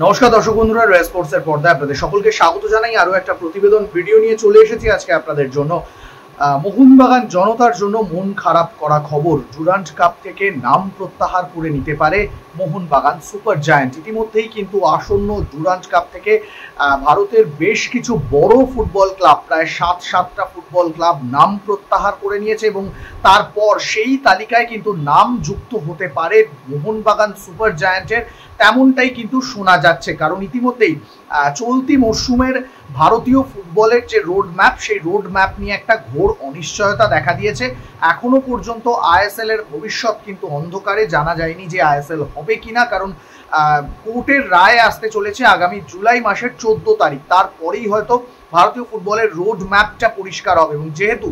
নমস্কার দর্শক বন্ধুরা, রে স্পোর্টস এর পর্দায় আপনাদের সকলকে স্বাগত জানাই। আরো একটা প্রতিবেদন ভিডিও নিয়ে চলে এসেছি আজকে আপনাদের জন্য। মোহনবাগান জনতার জন্য মন খারাপ করা খবর, ডুরান্ড কাপ থেকে নাম প্রত্যাহার করে নিতে পারে মোহনবাগান সুপার জায়ান্ট। ইতিমধ্যেই কিন্তু আসন্ন ডুরান্ড কাপ থেকে ভারতের বেশ কিছু বড় ফুটবল ক্লাব, প্রায় সাতটা ফুটবল ক্লাব নাম প্রত্যাহার করে নিয়েছে এবং তারপর সেই তালিকায় কিন্তু নাম যুক্ত হতে পারে মোহনবাগান সুপার জায়ান্টের, তেমনটাই কিন্তু শোনা যাচ্ছে। কারণ ইতিমধ্যেই চলতি মরশুমের ভারতীয় ফুটবলের যে রোড ম্যাপ, সেই রোড ম্যাপ নিয়ে একটা ঘোর অনিশ্চয়তা দেখা দিয়েছে। এখনো পর্যন্ত আইএসএল এর ভবিষ্যৎ কিন্তু অন্ধকারে, জানা যায়নি যে আইএসএল হবে কিনা। কারণ কোর্টের রায় আসতে চলেছে আগামী জুলাই মাসের 14 তারিখ, তারপরেই হয়তো ভারতীয় ফুটবলের রোড ম্যাপটা পরিষ্কার হবে। এবং যেহেতু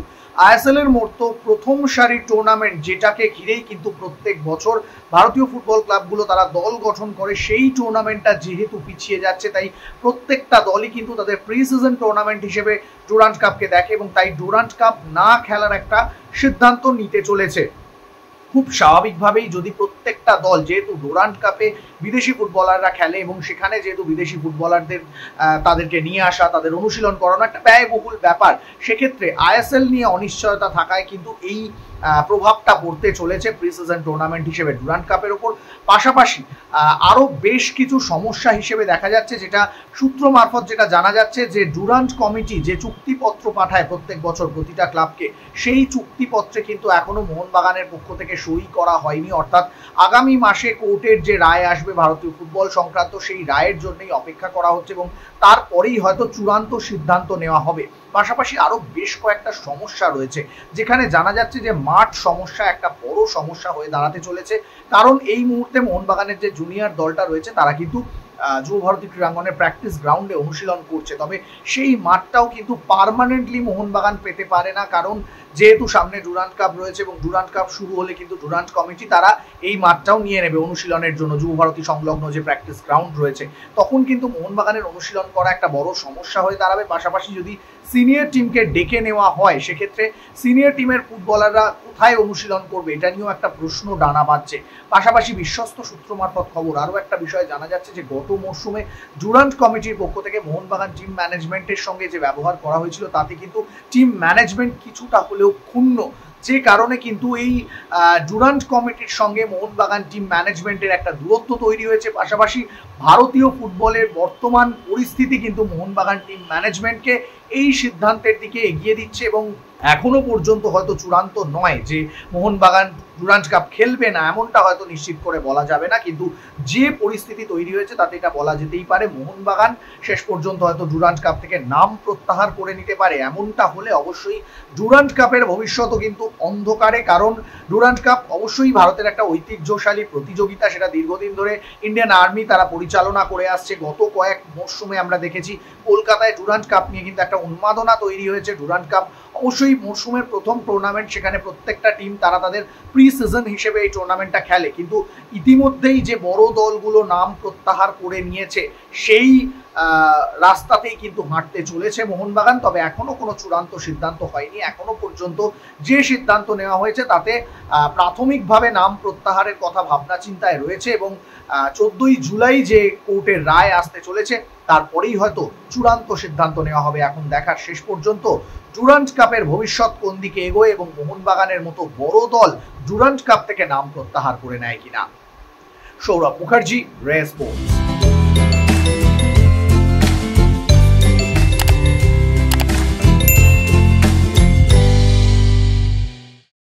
আইএসএল এর মতো প্রথম সারির টুর্নামেন্ট, যেটাকে ঘিরেই কিন্তু প্রত্যেক বছর ভারতীয় ফুটবল ক্লাবগুলো তারা দল গঠন করে, সেই টুর্নামেন্টটা যেহেতু পিছিয়ে যাচ্ছে, তাই প্রত্যেকটা দলই কিন্তু তাদের প্রি সিজন টুর্নামেন্ট হিসেবে ডুরান্ড কাপকে দেখে এবং তাই ডুরান্ড কাপ না খেলার একটা সিদ্ধান্ত নিতে চলেছে। খুব স্বাভাবিকভাবেই যদি প্রত্যেকটা দল, যেহেতু ডুরান্ড কাপে বিদেশি ফুটবলাররা খেলে এবং সেখানে যেহেতু বিদেশি ফুটবলারদের তাদেরকে নিয়ে আসা, তাদের অনুশীলন করানো একটা ব্যয়বহুল ব্যাপার, সেক্ষেত্রে আইএসএল নিয়ে অনিশ্চয়তা থাকায় কিন্তু এই প্রভাবটা পড়তে চলেছে প্রি সিজন টুর্নামেন্ট হিসেবে ডুরান্ড কাপের ওপর। পাশাপাশি আরো বেশ কিছু সমস্যা হিসেবে দেখা যাচ্ছে, যেটা সূত্র মারফত যেটা জানা যাচ্ছে, যে ডুরান্ড কমিটি যে চুক্তিপত্র পাঠায় প্রত্যেক বছর প্রতিটা ক্লাবকে, সেই চুক্তিপত্রে কিন্তু এখনো মোহনবাগানের পক্ষ থেকে সই করা হয়নি। অর্থাৎ আগামী মাসে কোর্টের যে রায় আসবে ভারতীয় ফুটবল সংক্রান্ত, সেই রায়ের জন্যই অপেক্ষা করা হচ্ছে এবং তারপরেই হয়তো চূড়ান্ত সিদ্ধান্ত নেওয়া হবে। পাশাপাশি আরো বেশ কয়েকটা সমস্যা রয়েছে, যেখানে জানা যাচ্ছে যে মাঠ সমস্যা একটা বড় সমস্যা হয়ে দাঁড়াতে চলেছে। কারণ এই মুহূর্তে মোহনবাগানের যে জুনিয়র দলটা রয়েছে, তারা কিন্তু যুব ভারতী ক্রীড়াঙ্গনের প্র্যাকটিস গ্রাউন্ডে অনুশীলন করছে, তবে সেই মাঠটাও কিন্তু পার্মানেন্টলি মোহনবাগান পেতে পারে না। কারণ যেহেতু সামনে ডুরান্ড কাপ রয়েছে এবং ডুরান্ড কাপ শুরু হলে কিন্তু ডুরান্ড কমিটি তারা এই মাঠটাও নিয়ে নেবে অনুশীলনের জন্য, যুব ভারতী সংলগ্ন যে প্র্যাকটিস গ্রাউন্ড রয়েছে। তখন কিন্তু মোহনবাগানের অনুশীলন করা একটা বড় সমস্যা হয়ে দাঁড়াবে। পাশাপাশি যদি সিনিয়র টিমকে ডেকে নেওয়া হয়, সেক্ষেত্রে সিনিয়র টিমের ফুটবলাররা কোথায় অনুশীলন করবে, এটা নিয়েও একটা প্রশ্ন ডানা বাঁধছে। পাশাপাশি বিশ্বস্ত সূত্র মারফত খবর আরও একটা বিষয় জানা যাচ্ছে, যে গত মরশুমে ডুরান্ড কমিটির পক্ষ থেকে মোহনবাগান টিম ম্যানেজমেন্টের সঙ্গে যে ব্যবহার করা হয়েছিল, তাতে কিন্তু টিম ম্যানেজমেন্ট কিছুটা হলেও ক্ষুণ্ণ, যে কারণে কিন্তু এই ডুরান্ড কমিটির সঙ্গে মোহনবাগান টিম ম্যানেজমেন্টের একটা দূরত্ব তৈরি হয়েছে। পাশাপাশি ভারতীয় ফুটবলের বর্তমান পরিস্থিতি কিন্তু মোহনবাগান টিম ম্যানেজমেন্টকে এই সিদ্ধান্তের দিকে এগিয়ে দিচ্ছে এবং এখনো পর্যন্ত হয়তো চূড়ান্ত নয় যে মোহনবাগান ডুরান্ড কাপ খেলবে না, এমনটা হয়তো নিশ্চিত করে বলা যাবে না। কিন্তু যে পরিস্থিতি তৈরি হয়েছে তাতে এটা বলা যেতেই পারে মোহনবাগান শেষ পর্যন্ত হয়তো ডুরান্ড কাপ থেকে নাম প্রত্যাহার করে নিতে পারে। এমনটা হলে অবশ্যই ডুরান্ড কাপের ভবিষ্যৎও কিন্তু অন্ধকারে। কারণ ডুরান্ড কাপ অবশ্যই ভারতের একটা ঐতিহ্যশালী প্রতিযোগিতা, সেটা দীর্ঘদিন ধরে ইন্ডিয়ান আর্মি তারা পরিচালনা করে আসছে। গত কয়েক মরশুমে আমরা দেখেছি কলকাতায় ডুরান্ড কাপ নিয়ে কিন্তু একটা উন্মাদনা তৈরি হয়েছে। ডুরান্ড কাপ অবশ্যই মরশুমের প্রথম টুর্নামেন্ট, সেখানে প্রত্যেকটা টিম তারা তাদের প্রি সিজন হিসেবে এই টুর্নামেন্টটা খেলে। কিন্তু ইতিমধ্যেই যে বড় দলগুলো নাম প্রত্যাহার করে নিয়েছে, সেই রাস্তাতেই কিন্তু হাঁটতে চলেছে মোহনবাগান। তবে এখনো কোনো চূড়ান্ত সিদ্ধান্ত হয়নি। এখনো পর্যন্ত যে সিদ্ধান্ত নেওয়া হয়েছে তাতে প্রাথমিকভাবে নাম প্রত্যাহারের কথা ভাবনা চিন্তায় রয়েছে এবং 14ই জুলাই যে কোর্টের রায় আসতে চলেছে, তারপরেই হয়তো চূড়ান্ত সিদ্ধান্ত নেওয়া হবে। এখন দেখার শেষ পর্যন্ত ডুরান্ড কাপের ভবিষ্যৎ কোন দিকে এগোয় এবং মোহনবাগানের মতো বড় দল ডুরান্ড কাপ থেকে নাম প্রত্যাহার করে নেয় কিনা। সৌরভ মুখার্জি, রে স্পোর্টস।